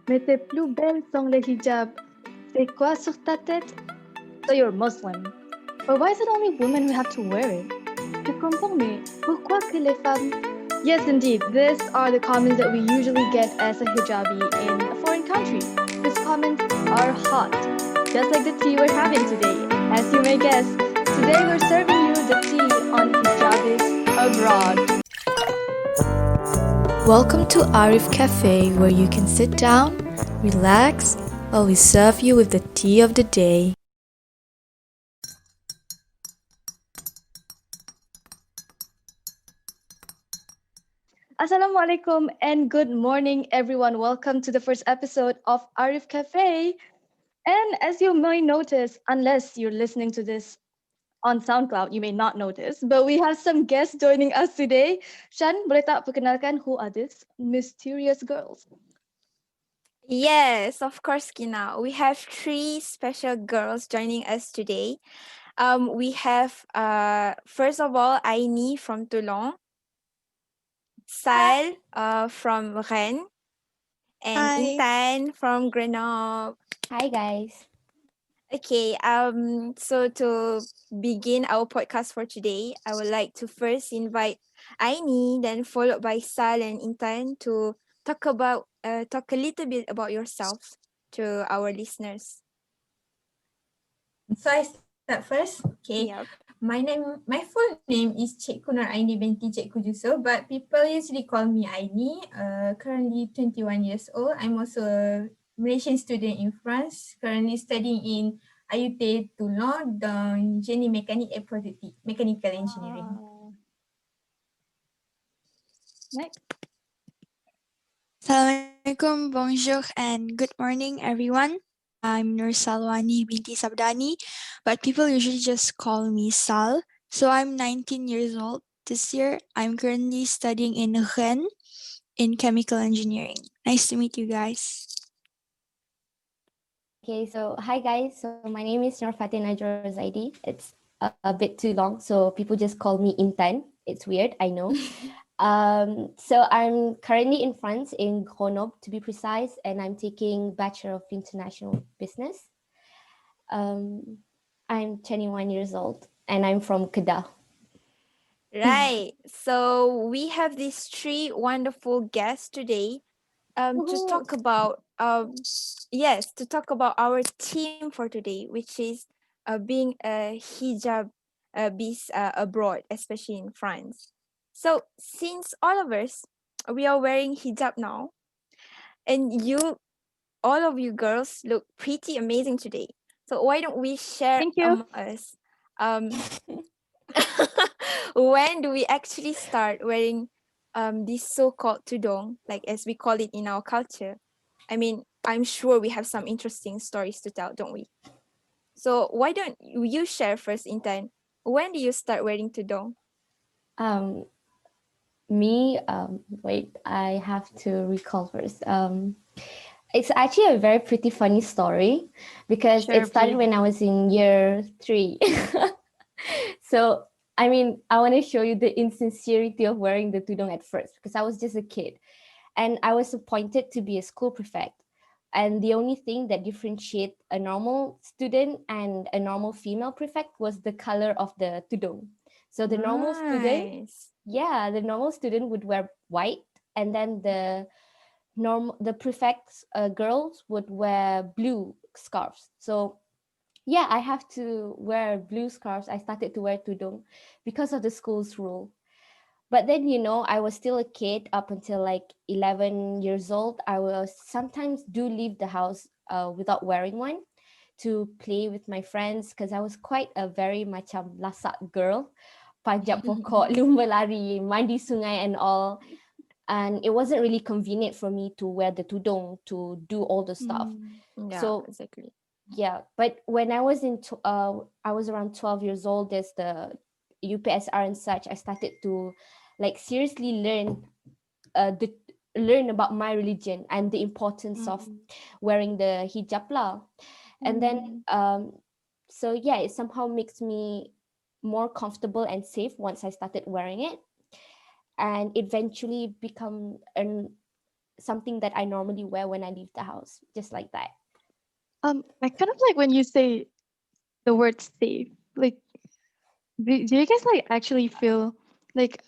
Mais tes plus belles sont les hijabs. C'est quoi sur ta tête? So you're Muslim. But why is it only women who have to wear it? Je comprends, mais pourquoi que les femmes? Yes, indeed, these are the comments that we usually get as a hijabi in a foreign country. These comments are hot, just like the tea we're having today. As you may guess, today we're serving you the tea on hijabis abroad. Welcome to ARIF Cafe, where you can sit down, relax, while we serve you with the tea of the day. Assalamualaikum and good morning, everyone. Welcome to the first episode of ARIF Cafe. And as you may notice, unless you're listening to this on SoundCloud, you may not notice, but we have some guests joining us today. Shan, boleh tak perkenalkan who are these mysterious girls? Yes, of course, Kina. We have three special girls joining us today. We have first of all Aini from Toulon, Sal from Rennes, and Hi. Intan from Grenoble. Hi, guys. Okay, so to begin our podcast for today, I would like to first invite Aini, then followed by Sal and Intan to talk a little bit about yourself to our listeners. So I start first. Okay. Yep. My full name is Cikgu Nur Aini binti Cikgu Juso, but people usually call me Aini. Currently 21 years old. I'm also a Malaysian student in France, currently studying in IUT Toulon dans génie mécanique et productique, mechanical engineering. Next. Assalamualaikum, bonjour, and good morning, everyone. I'm Nur Salwani binti Sabdani, but people usually just call me Sal. So I'm 19 years old this year. I'm currently studying in Rennes in chemical engineering. Nice to meet you guys. Okay, so hi guys. So my name is Nur Fatin Najor Zaidi. It's a bit too long, so people just call me Intan. It's weird, I know. So I'm currently in France, in Grenoble to be precise, and I'm taking Bachelor of International Business. I'm 21 years old, and I'm from Kedah. Right. So we have these three wonderful guests today to talk about our theme for today, which is being a hijab abroad, especially in France. So since all of us we are wearing hijab now, and all of you girls look pretty amazing today. So why don't we share Thank you. among us when do we actually start wearing this so-called tudong, like as we call it in our culture? I mean, I'm sure we have some interesting stories to tell, don't we? So why don't you share first, Intan? When do you start wearing tudong? Wait, I have to recall first. It's actually a very pretty funny story because it started when I was in year 3. So, I mean, I want to show you the insincerity of wearing the tudong at first because I was just a kid and I was appointed to be a school prefect. And the only thing that differentiated a normal student and a normal female prefect was the color of the tudong. So the normal student, the normal student would wear white, and then the prefects girls would wear blue scarves. So yeah, I have to wear blue scarves. I started to wear tudong because of the school's rule. But then, I was still a kid up until like 11 years old. I will sometimes do leave the house without wearing one to play with my friends because I was quite a very macam lasak girl. Panjat pokok, lumba lari, mandi sungai and all. And it wasn't really convenient for me to wear the tudong to do all the stuff. Exactly. Yeah, but when I was I was around 12 years old, there's the UPSR and such. I started to like seriously learn about my religion and the importance of wearing the hijab lah. And then so yeah, it somehow makes me more comfortable and safe once I started wearing it, and eventually become something that I normally wear when I leave the house, just like that. I kind of like when you say the word safe. Like, do you guys like actually feel like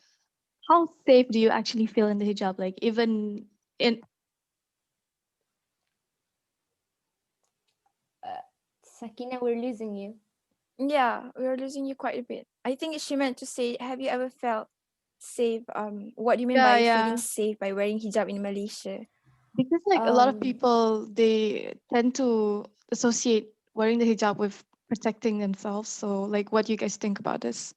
how safe do you actually feel in the hijab? Like even in Sakina, we're losing you. Yeah, we're losing you quite a bit. I think she meant to say, have you ever felt safe? What do you mean by feeling safe by wearing hijab in Malaysia? Because like a lot of people they tend to associate wearing the hijab with protecting themselves. So like what do you guys think about this?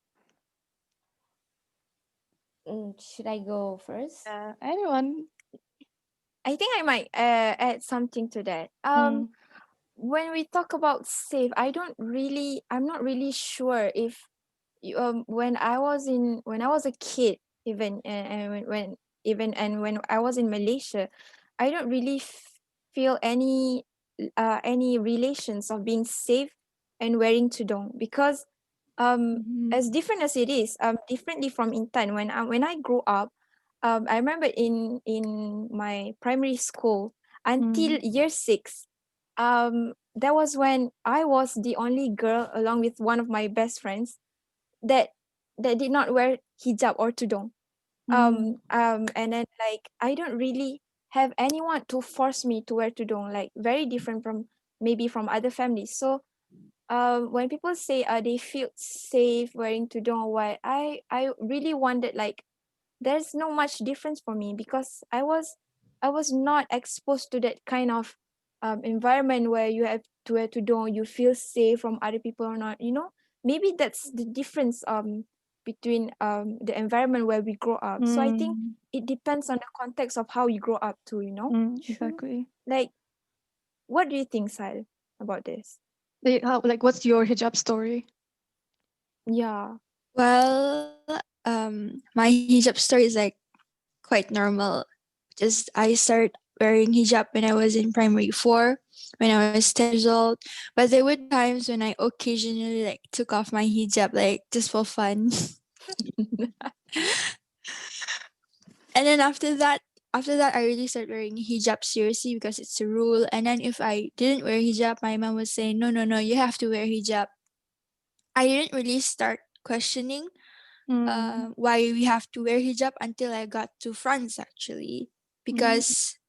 Should I go first? Anyone? I think I might add something to that. When we talk about safe, I'm not really sure if when I was a kid, even and when I was in Malaysia, I don't really feel any relations of being safe and wearing tudung, because as different as it is, differently from Intan, when I grew up, I remember in my primary school until year 6, that was when I was the only girl along with one of my best friends that did not wear hijab or tudung. And then like I don't really have anyone to force me to wear tudung, like very different from maybe from other families. So when people say they feel safe wearing tudung or what, I really wondered, like, there's no much difference for me, because I was not exposed to that kind of environment where you have to wear tudung, you feel safe from other people or not, maybe that's the difference between the environment where we grow up. So I think it depends on the context of how you grow up too. Exactly. Like, what do you think, Sal, about this? Like what's your hijab story? Yeah. Well, my hijab story is like quite normal. Just I started wearing hijab when I was in primary 4, when I was 10 years old. But there were times when I occasionally like took off my hijab, like just for fun. And then after that, I really started wearing hijab seriously because it's a rule. And then if I didn't wear hijab, my mom would say, no, no, no, you have to wear hijab. I didn't really start questioning why we have to wear hijab until I got to France, actually, because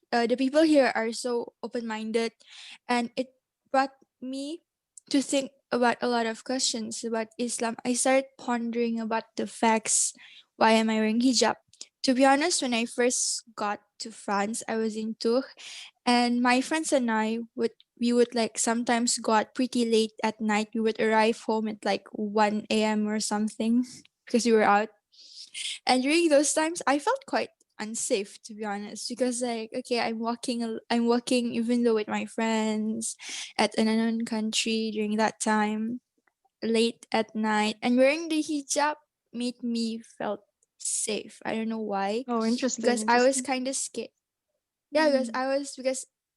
the people here are so open-minded, and it brought me to think about a lot of questions about Islam. I started pondering about the facts. Why am I wearing hijab? To be honest, when I first got to France, I was in Tours, and my friends and we would like sometimes go out pretty late at night. We would arrive home at like 1 a.m. or something because we were out. And during those times, I felt quite unsafe, to be honest, because like, okay, I'm walking even though with my friends at an unknown country during that time, late at night, and wearing the hijab made me felt safe. I don't know why, Oh, because interesting. I was kind of scared. Yeah, because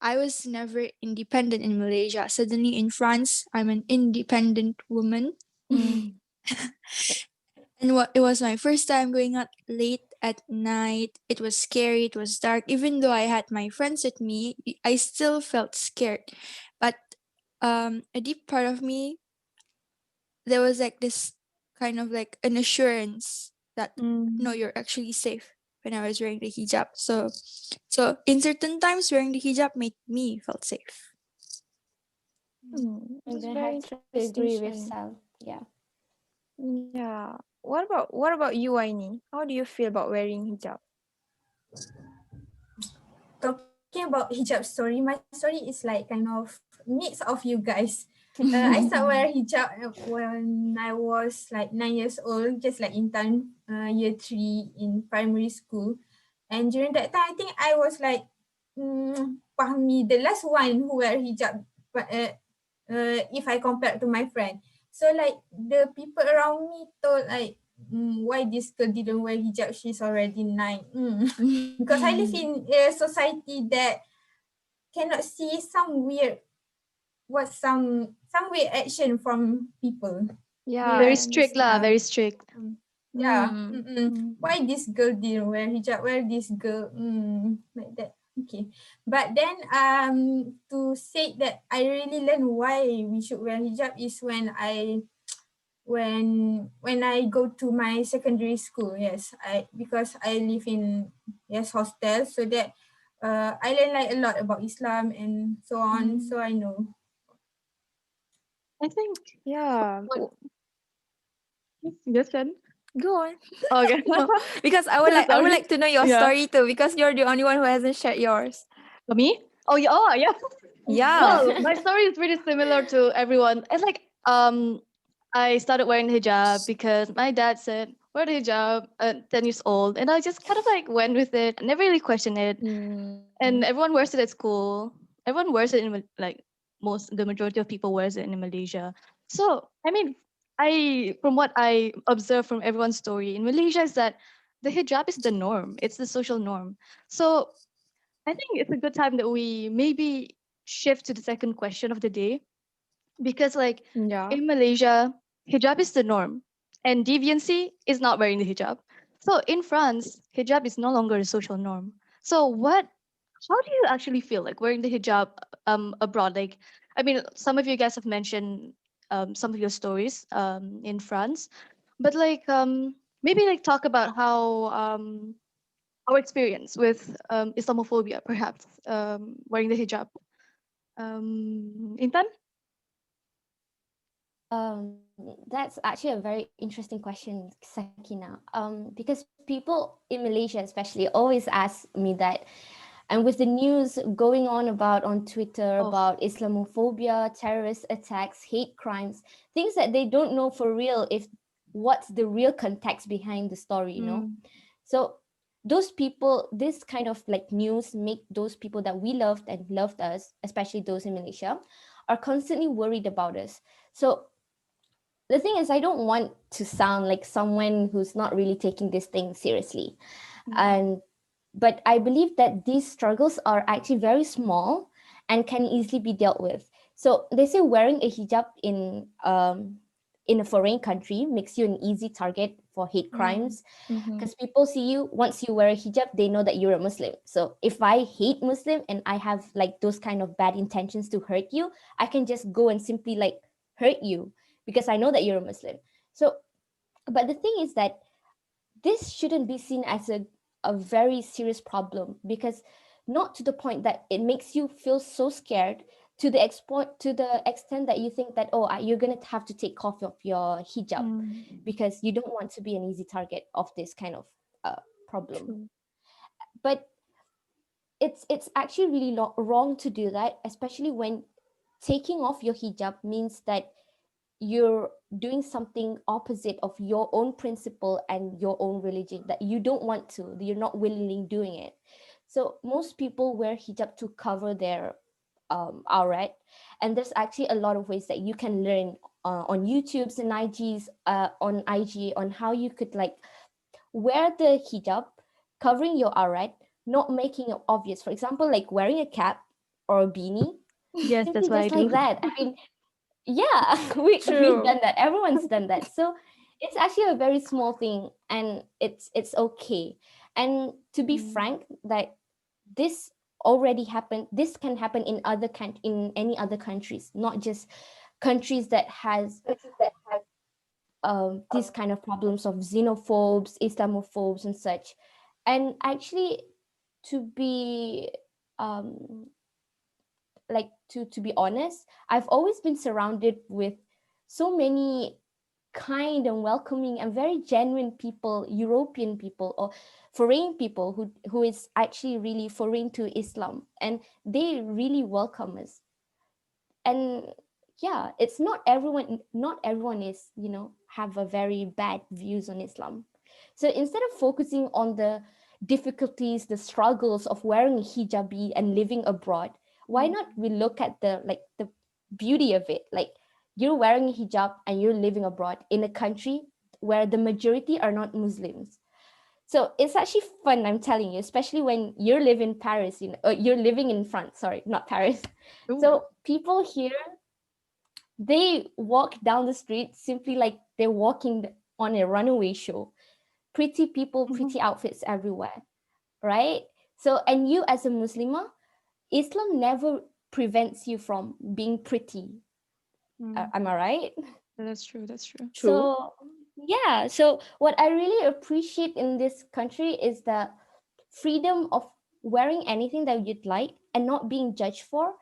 I was never independent in Malaysia. Suddenly in France, I'm an independent woman. And it was my first time going out late at night. It was scary, it was dark. Even though I had my friends with me, I still felt scared. But a deep part of me, there was like this kind of like an assurance that no, you're actually safe when I was wearing the hijab. So in certain times wearing the hijab made me felt safe. I'm That's gonna very have to interesting, agree with Shine. Sal. Yeah. Yeah. What about you, Aini? How do you feel about wearing hijab? Talking about hijab story, my story is like kind of mix of you guys. I started wearing hijab when I was like 9 years old, just like Intan, year 3 in primary school. And during that time, I think I was like Fahmi, the last one who wear hijab, but if I compare to my friend. So like the people around me thought like, why this girl didn't wear hijab? She's already 9. Because I live in a society that cannot see some weird weird action from people. Yeah, Very I strict lah, understand. very strict. Yeah. Mm. Why this girl didn't wear hijab? Where this girl like that? Okay. But then to say that I really learned why we should wear hijab is when I go to my secondary school. Yes, because I live in hostel, so that I learn like a lot about Islam and so on. So I know. I think. Yeah. Yes, Jen? Go on. Okay. No, because I would Sorry. like to know your Yeah. story too, because you're the only one who hasn't shared yours. For me? Oh yeah. Oh yeah. Yeah. Well, my story is pretty similar to everyone. It's like I started wearing hijab because my dad said wear the hijab at 10 years old, and I just kind of like went with it. I never really questioned it. And everyone wears it at school. Everyone wears it in like the majority of people wears it in Malaysia. So I mean, from what I observed from everyone's story in Malaysia is that the hijab is the norm. It's the social norm. So I think it's a good time that we maybe shift to the second question of the day, because like Yeah. in Malaysia, hijab is the norm and deviancy is not wearing the hijab. So in France, hijab is no longer a social norm. So how do you actually feel like wearing the hijab abroad? Like, I mean, some of you guys have mentioned some of your stories in France, but like maybe like talk about how our experience with Islamophobia, perhaps wearing the hijab. Intan? That's actually a very interesting question, Sakina. Because people in Malaysia, especially, always ask me that, and with the news going on about on Twitter Oh, about Islamophobia, terrorist attacks, hate crimes, things that they don't know for real if what's the real context behind the story, you know. So those people, this kind of like news make those people that we loved and loved us, especially those in Malaysia, are constantly worried about us. So the thing is, I don't want to sound like someone who's not really taking this thing seriously. And but I believe that these struggles are actually very small and can easily be dealt with. So they say wearing a hijab in a foreign country makes you an easy target for hate crimes, because people see you, once you wear a hijab, they know that you're a Muslim. So if I hate Muslim and I have like those kind of bad intentions to hurt you, I can just go and simply like hurt you because I know that you're a Muslim. So, but the thing is that this shouldn't be seen as a very serious problem, because not to the point that it makes you feel so scared to the extent that you think that, oh, you're going to have to take off of your hijab because you don't want to be an easy target of this kind of problem. But it's actually really wrong to do that, especially when taking off your hijab means that you're doing something opposite of your own principle and your own religion, that you don't want to, you're not willingly doing it. So most people wear hijab to cover their aurat, and there's actually a lot of ways that you can learn on YouTube's and IG's on IG on how you could like wear the hijab covering your aurat, not making it obvious. For example, like wearing a cap or a beanie, yes, simply that's what I just like do. that. I mean, yeah, we've done that. Everyone's done that. So it's actually a very small thing, and it's okay. And to be frank, that this already happened. This can happen in in any other countries, not just countries that has these kind of problems of xenophobes, Islamophobes, and such. And actually, to be like to be honest, I've always been surrounded with so many kind and welcoming and very genuine people, European people or foreign people who is actually really foreign to Islam, and they really welcome us. And yeah, it's not everyone is, you know, have a very bad views on Islam. So instead of focusing on the difficulties, the struggles of wearing a hijabi and living abroad, why not we look at the beauty of it? Like, you're wearing a hijab and you're living abroad in a country where the majority are not Muslims. So it's actually fun, I'm telling you, especially when you're living in Paris, you know, you're living in France, sorry, not Paris. Ooh. So people here, they walk down the street simply like they're walking on a runaway show. Pretty people, pretty outfits everywhere, right? So, and you as a Muslimah, Islam never prevents you from being pretty. Am I right? That's true. That's true. So, yeah. So, what I really appreciate in this country is the freedom of wearing anything that you'd like and not being judged for.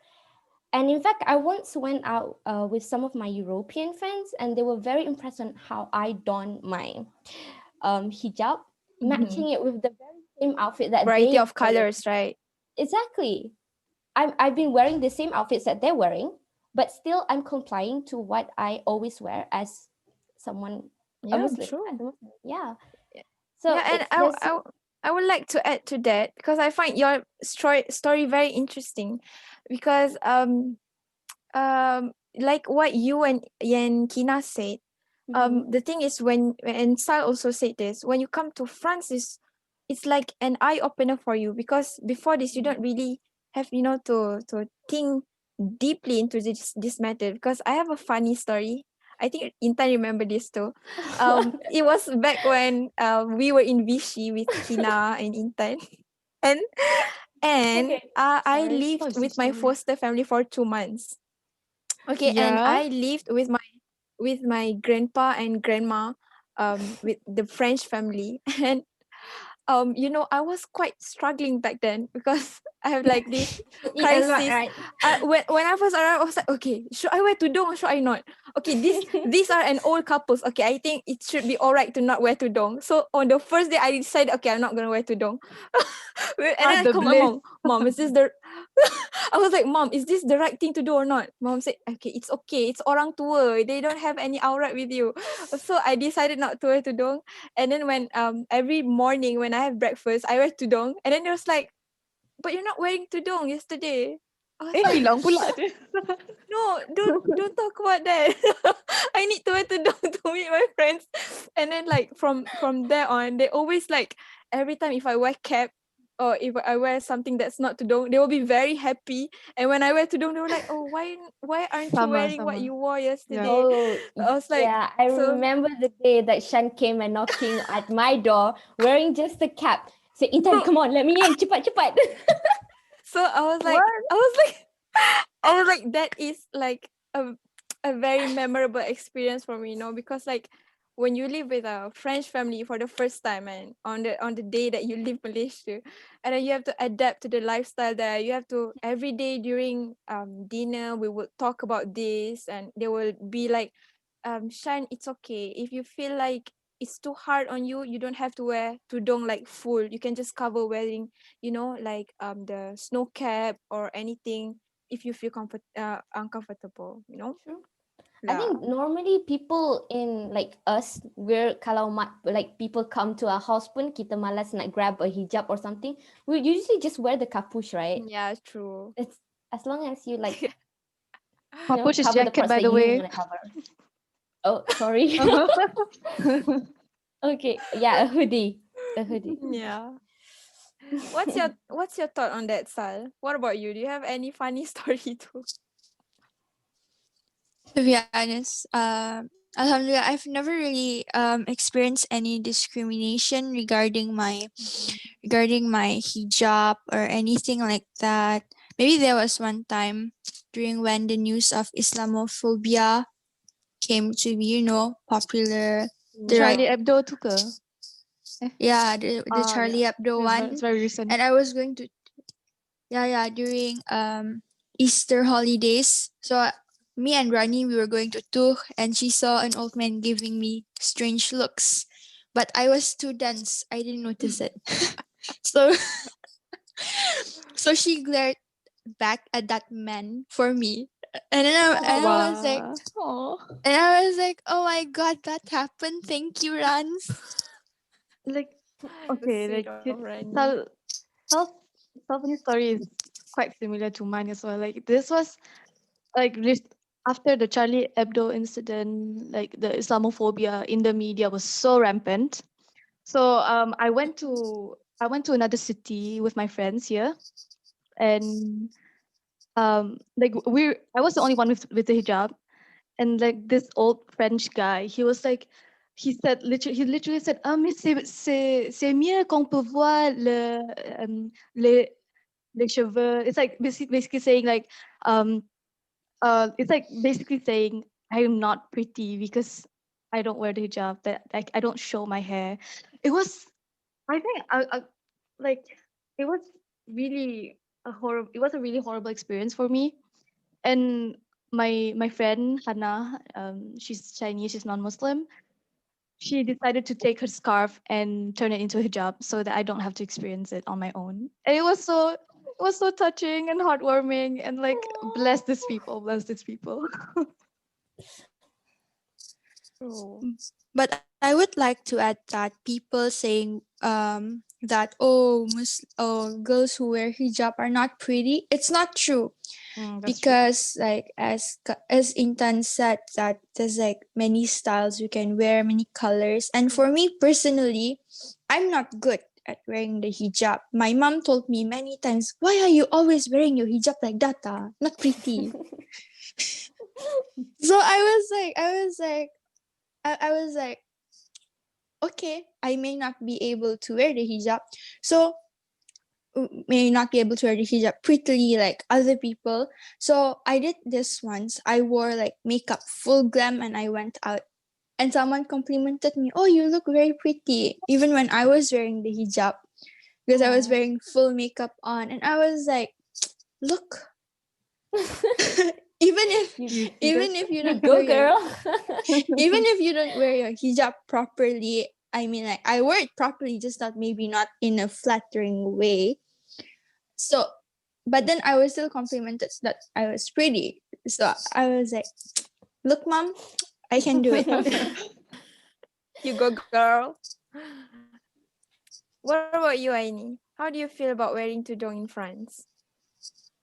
And in fact, I once went out with some of my European friends, and they were very impressed on how I donned my hijab, matching it with the very same outfit that Variety they of colors, right? Exactly. I've been wearing the same outfits that they're wearing, but still I'm complying to what I always wear as someone a Yeah, Muslim. true. As a Muslim. Yeah. So Yeah, and it's just I would like to add to that because I find your story very interesting because like what you and Kina said, the thing is when and Sal also said this, when you come to France it's like an eye opener for you because before this you don't really have to think deeply into this matter. Because I have a funny story. I think Intan remember this too. It was back when we were in Vichy with Kina and Intan, and okay. I Sorry. lived What's the with my story? foster family for 2 months. Okay, and Yeah. I lived with my grandpa and grandma, with the French family, and I was quite struggling back then because I have like this You eat a lot, crisis. right? When I first arrived, I was like, okay, should I wear tudung or should I not? Okay, these are an old couples. Okay, I think it should be alright to not wear tudung. So on the first day, I decided, okay, I'm not gonna wear tudung. And then I The called my bliss. mom, is this the I was like, Mom, is this the right thing to do or not? Mom said, okay, it's okay. It's orang tua. They don't have any aurat with you. So I decided not to wear tudung. And then when every morning when I have breakfast, I wear tudung. And then it was like, but you're not wearing tudung yesterday. I was like, Hilang pula dia. no, don't talk about that. I need to wear tudung to meet my friends. And then like from there on, they always like every time if I wear cap or if I wear something that's not tudung, they will be very happy. And when I wear tudung, they were like, oh, why aren't you Sama, wearing what sama. you wore Yeah. yesterday? Oh, I was like, yeah. I so remember the day that Shan came and knocking at my door wearing just a cap. Say, Intan, come on, let me in. Cepat, cepat. so I was like that is like a very memorable experience for me, because like when you live with a French family for the first time and on the day that you leave Malaysia, and then you have to adapt to the lifestyle there. You have to every day during dinner we would talk about this, and they will be like, Shine, it's okay if you feel like it's too hard on you. You don't have to wear tudung like full. You can just cover wearing, like the snow cap or anything if you feel uncomfortable. True. I Yeah. think normally people in like us, we're kalau like people come to our house pun kita malas nak grab a hijab or something. We usually just wear the kapush, right? Yeah, true. It's as long as you like Papuch is cover the jacket, parts by that the you way. want to cover. Oh, sorry. Okay, yeah, a hoodie. A hoodie. Yeah. What's your thought on that, Sal? What about you? Do you have any funny story too? To be honest, Alhamdulillah, I've never really experienced any discrimination regarding my hijab or anything like that. Maybe there was one time during when the news of Islamophobia came to be, popular. The right, Charlie Hebdo tu ke? yeah, the Charlie Yeah. Hebdo one, It's very recent. and I was going to, during Easter holidays. So me and Rani, we were going to Tuch, and she saw an old man giving me strange looks, but I was too dense. I didn't notice it. So so she glared back at that man for me, and then I was like, Oh. oh my god, that happened. Thank you, Rans. Like, The okay, sweet like of Rani. Sal's story is quite similar to mine as well. Like this was like after the Charlie Hebdo incident, like the Islamophobia in the media was so rampant. So I went to another city with my friends here, and like I was the only one with the hijab, and like this old French guy, he was like, he literally said, ah, mais c'est mieux qu'on peut voir les cheveux. It's like basically saying like, it's like basically saying I'm not pretty because I don't wear the hijab, that like I don't show my hair. It was, I think, like it was really it was a really horrible experience for me. And my friend Hannah, she's Chinese, she's non-Muslim. She decided to take her scarf and turn it into a hijab so that I don't have to experience it on my own. And it was so touching and heartwarming, and like bless these people, bless these people. Oh. But I would like to add that people saying that girls who wear hijab are not pretty. It's not true. That's true. Because like as Intan said, that there's like many styles you can wear, many colors, and for me personally, I'm not good at wearing the hijab. My mom told me many times, why are you always wearing your hijab like that? Not pretty. So I was like, okay, I may not be able to wear the hijab, so may not be able to wear the hijab prettily like other people. So I did this once. I wore like makeup full glam and I went out, and someone complimented me, oh, you look very pretty, even when I was wearing the hijab, because I was wearing full makeup on, and I was like, look. even if you don't Go wear girl. even if you don't wear your hijab properly, I mean, like I wear it properly, just maybe not in a flattering way. So, but then I was still complimented that I was pretty. So I was like, look, mom, I can do it. You go, girl. What about you, Aini? How do you feel about wearing tudung in France?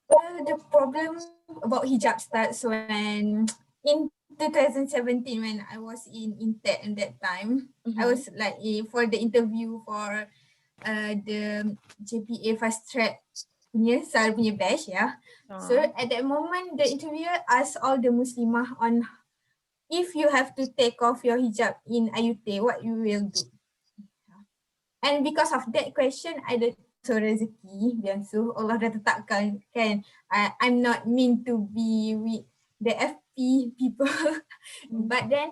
Well, the problem about hijab starts when in 2017 when I was in Intet at that time. I was like for the interview for the JPA fast track punya SAR punya batch ya. So at that moment the interviewer asked all the Muslimah on if you have to take off your hijab in IUT, what you will do. And because of that question, I don't so rezeki biasa Allah dah tetapkan kan. I'm not mean to be with the FP people, but then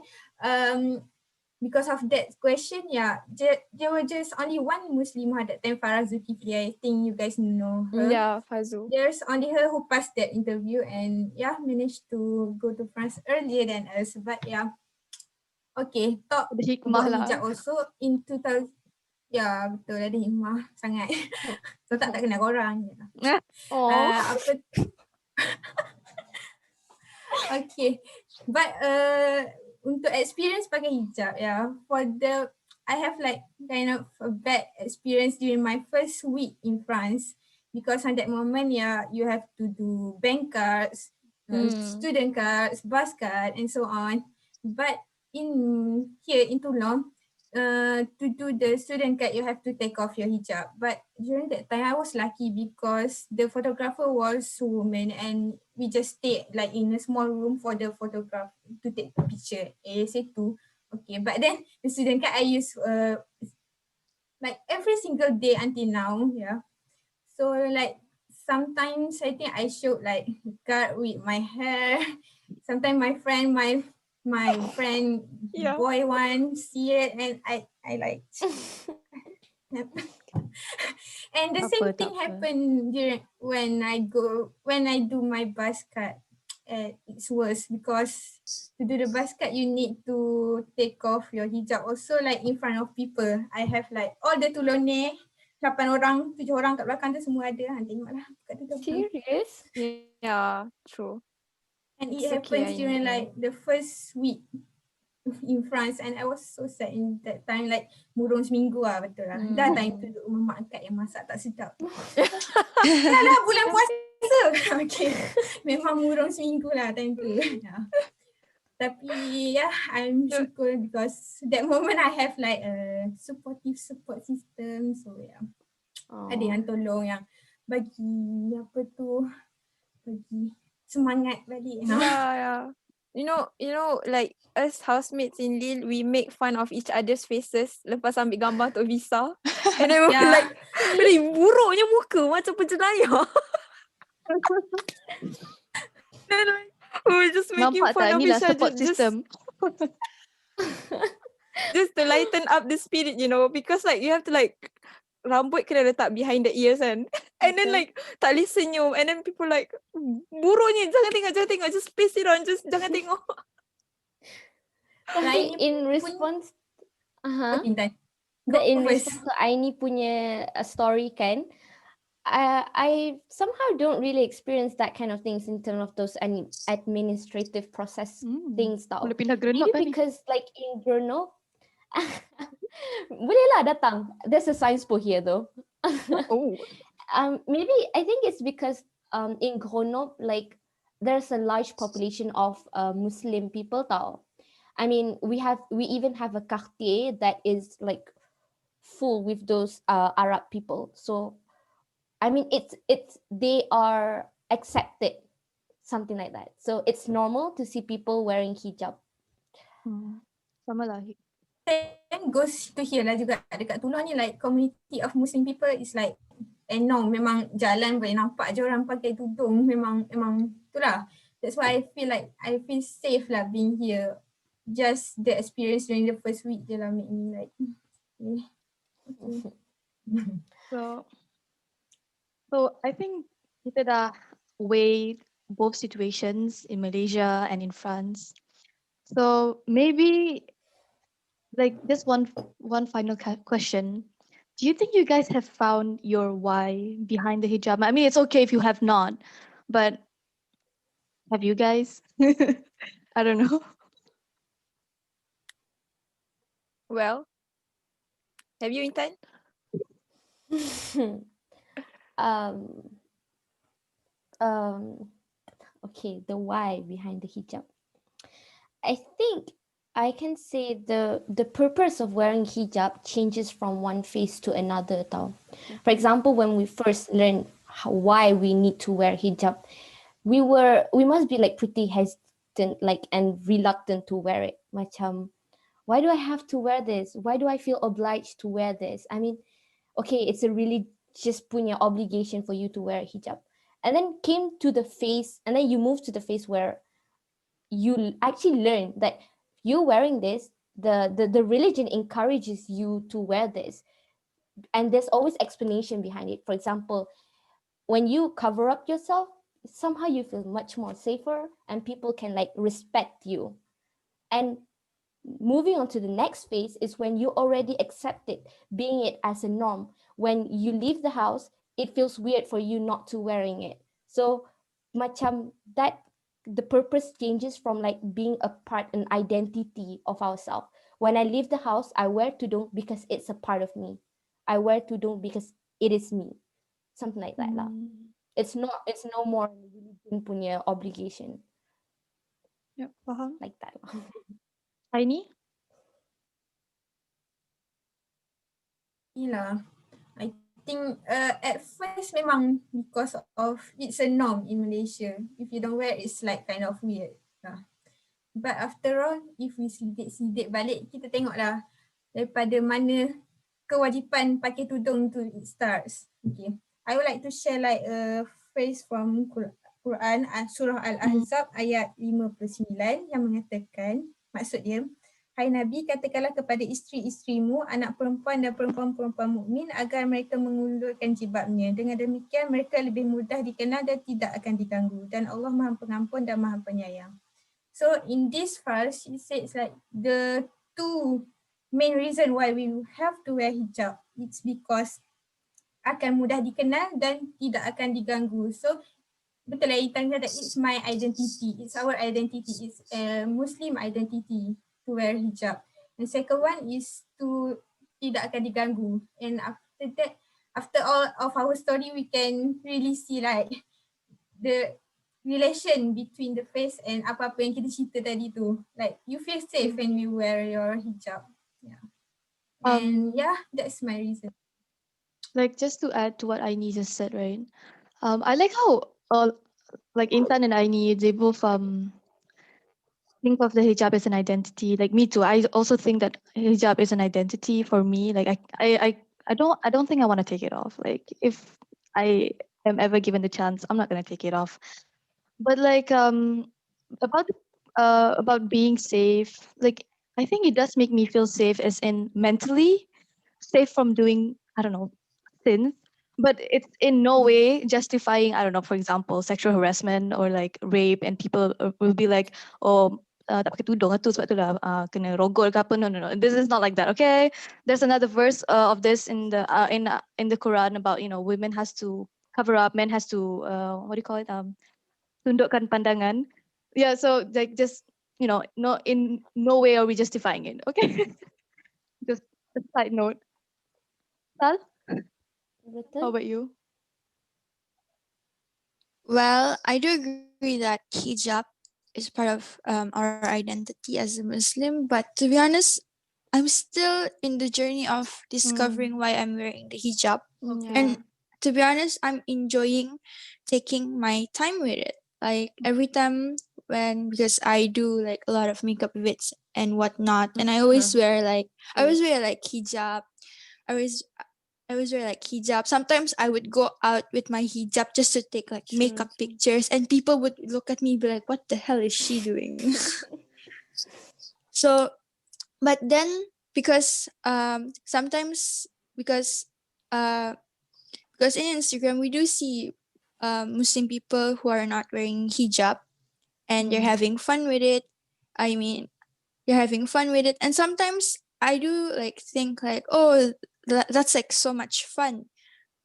because of that question, yeah, there were just only one Muslimah at that time, Farah Zulkifli. I think you guys know her. Yeah, Fazu. There's only her who passed that interview and yeah, managed to go to France earlier than us. But yeah, okay, talk about hijab also in 2000. Ya, betul. Ada hikmah sangat. So, tak kenal korang. Apa? Okay. But untuk experience pakai hijab, yeah. I have like kind of a bad experience during my first week in France. Because at that moment, yeah, you have to do bank cards, student cards, bus card, and so on. But here in Toulon, to do the student card, you have to take off your hijab. But during that time, I was lucky because the photographer was a woman and we just stayed like in a small room for the photograph to take the picture. ASA2. Okay, but then the student card I use like every single day until now, yeah. So like sometimes I think I showed like card with my hair. Sometimes my friend boy one see it and I like and the same thing happened during when I do my bus card. It's worse because to do the bus card you need to take off your hijab also like in front of people. I have like all the Tulone 8 orang, 7 orang kat belakang tu semua ada. Tengoklah kat tu. Serious? Yeah, true. And it happens during like the first week in France and I was so sad in that time like murung seminggu lah betul lah. Dah time tu duduk rumah mak angkat yang masak tak sedap. Dah lah bulan puasa. Okay. Memang murung seminggu lah time tu. Yeah. Tapi yeah, I'm syukur because that moment I have like a supportive support system. So yeah. Ada yang tolong yang bagi apa tu, bagi semangat balik. Yeah. like us housemates in Lille, we make fun of each other's faces lepas ambil gambar untuk visa. And then we're Yeah. like, really buruknya muka macam penjenayah. Then like, we were just making Nampak fun tak? of Inilah each other support system. just to lighten up the spirit, because like you have to like rambut kena letak behind the ears and then like tak boleh senyum, and then people like buruknya, jangan tengok, just pace it on, just jangan tengok. Tapi in response Intan. in response to Aini punya story kan, I somehow don't really experience that kind of things in terms of those administrative process things tau. Boleh pindah Grenoble Maybe because like in Grenoble, boleh lah datang. There's a science po here though. Oh. Maybe I think it's because in Grenoble, like there's a large population of Muslim people tau. I mean, we even have a quartier that is like full with those Arab people. So I mean, they are accepted, something like that. So it's normal to see people wearing hijab. Sama lah. Then goes to here lah juga dekat Toulon ni, like community of Muslim people is like no, memang jalan boleh nampak je orang pakai tudung, memang itulah. That's why I feel safe lah being here. Just the experience during the first week je lah make me like okay. So I think kita dah weigh both situations in Malaysia and in France. So maybe like just one final question. Do you think you guys have found your why behind the hijab? I mean, it's okay if you have not, but have you guys? I don't know. Well, have you, Intan? Okay, the why behind the hijab. I think I can say the purpose of wearing hijab changes from one phase to another tau. For example, when we first learned why we need to wear hijab, we must be like pretty hesitant and reluctant to wear it. Macam, why do I have to wear this? Why do I feel obliged to wear this? I mean, okay, it's a religious punya obligation for you to wear hijab. And then came to the phase, and then you move to the phase where you actually learn that you wearing this, the religion encourages you to wear this. And there's always explanation behind it. For example, when you cover up yourself, somehow you feel much more safer and people can like respect you. And moving on to the next phase is when you already accept it, being it as a norm. When you leave the house, it feels weird for you not to wearing it. So macam that, the purpose changes from like being a part, an identity of ourselves. When I leave the house, I wear tudung because it's a part of me. I wear tudung because it is me. Something like that lah. It's no more religion punya obligation. Yeah, faham. Like that. Aini? I think at first memang because of it's a norm in Malaysia. If you don't wear, it's like kind of weird. But after all, if we sidik balik, kita tengok lah daripada mana kewajipan pakai tudung tu it starts. Okay, I would like to share like a phrase from Quran, Surah Al-Ahzab ayat 59 yang mengatakan, maksud dia, hai Nabi, katakanlah kepada isteri-isterimu, anak perempuan dan perempuan-perempuan mukmin agar mereka mengulurkan jilbabnya. Dengan demikian mereka lebih mudah dikenal dan tidak akan diganggu. Dan Allah Maha Pengampun dan Maha Penyayang. So in this verse, it says like the two main reason why we have to wear hijab, it's because akan mudah dikenal dan tidak akan diganggu. So betul lah Intan kata, it's my identity, it's our identity, it's a Muslim identity to wear hijab. And second one is to tidak akan diganggu. And after that, after all of our story, we can really see like the relation between the face and apa-apa yang kita cerita tadi tu. Like you feel safe when you wear your hijab. Yeah. And that's my reason. Like just to add to what Aini just said, right? I like how like Intan and Aini, they both think of the hijab as an identity. Like me too. I also think that hijab is an identity for me. Like I don't think I want to take it off. Like if I am ever given the chance, I'm not gonna take it off. But like about about being safe, like I think it does make me feel safe as in mentally safe from doing, I don't know, sins. But it's in no way justifying, I don't know, for example, sexual harassment or like rape, and people will be like, oh, tak pakai tudung tu sebab tu lah kena rogol ke apa. No, no, no. This is not like that. Okay, there's another verse of this in the Quran about, you know, women has to cover up, men has to what do you call it? Tundukkan pandangan. Yeah, so like just, you know, no, in no way are we justifying it. Okay, just a side note. Sal, how about you? Well, I do agree that hijab is part of our identity as a Muslim, but to be honest, I'm still in the journey of discovering why I'm wearing the hijab. Okay. And to be honest, I'm enjoying taking my time with it. Like every time because I do like a lot of makeup bits and whatnot, and I always wear like hijab. I always wear like hijab. Sometimes I would go out with my hijab just to take like makeup pictures, and people would look at me and be like, "What the hell is she doing?" So, but then because sometimes because in Instagram we do see Muslim people who are not wearing hijab, and they're having fun with it. I mean, you're having fun with it, and sometimes I do like think like, oh, that's like so much fun.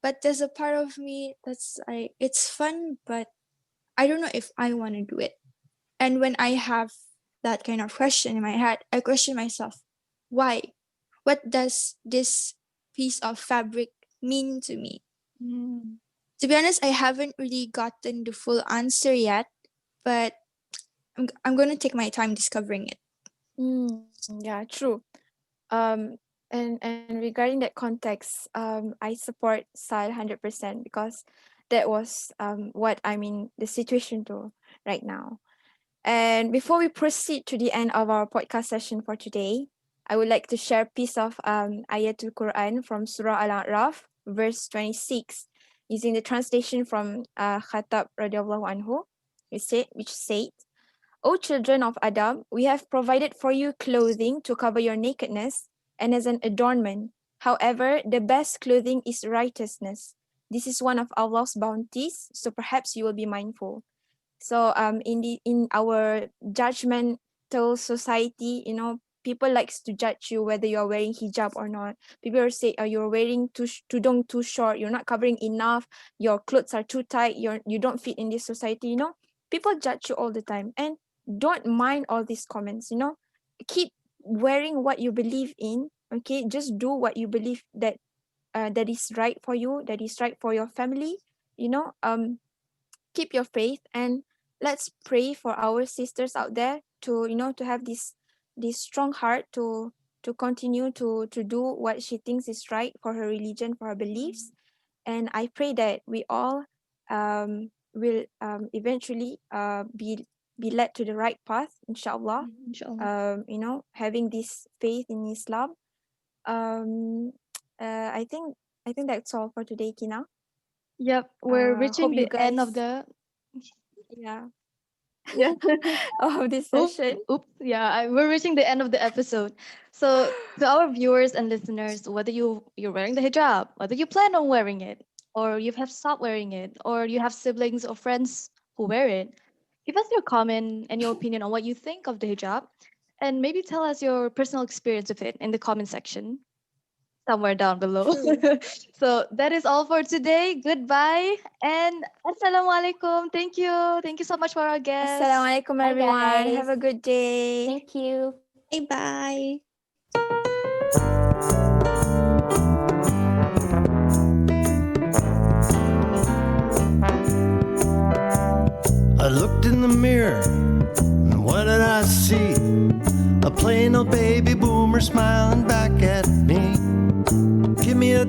But there's a part of me that's like, it's fun, but I don't know if I want to do it. And when I have that kind of question in my head, I question myself, why? What does this piece of fabric mean to me? To be honest, I haven't really gotten the full answer yet, but I'm going to take my time discovering it. Yeah, true. And regarding that context, I support Sal 100% because that was what I'm in the situation to right now. And before we proceed to the end of our podcast session for today, I would like to share a piece of Ayatul Quran from Surah Al-A'raf, verse 26, using the translation from Khattab radiallahu anhu, which said, O children of Adam, we have provided for you clothing to cover your nakedness and as an adornment. However, the best clothing is righteousness. This is one of Allah's bounties, so perhaps you will be mindful. So in our judgmental society, you know, people likes to judge you whether you're wearing hijab or not. People will say, you're wearing tudung too short, you're not covering enough, your clothes are too tight, you don't fit in this society, you know. People judge you all the time, and don't mind all these comments, you know. Keep wearing what you believe in, okay? Just do what you believe that that is right for you, that is right for your family, you know. Keep your faith, and let's pray for our sisters out there to, you know, to have this strong heart to continue to do what she thinks is right for her religion, for her beliefs. And I pray that we all will eventually be led to the right path, inshallah. You know, having this faith in Islam. I think that's all for today, Kina. Yep, we're reaching the end of the of this session. Yeah, we're reaching the end of the episode. So to our viewers and listeners, whether you're wearing the hijab, whether you plan on wearing it, or you have stopped wearing it, or you have siblings or friends who wear it, give us your comment and your opinion on what you think of the hijab, and maybe tell us your personal experience with it in the comment section somewhere down below. So that is all for today. Goodbye and assalamualaikum. Thank you so much for our guests. Assalamualaikum, everyone. guys. Have a good day. Thank you. Bye. I looked in the mirror, and what did I see? A plain old baby boomer smiling back at me. Give me a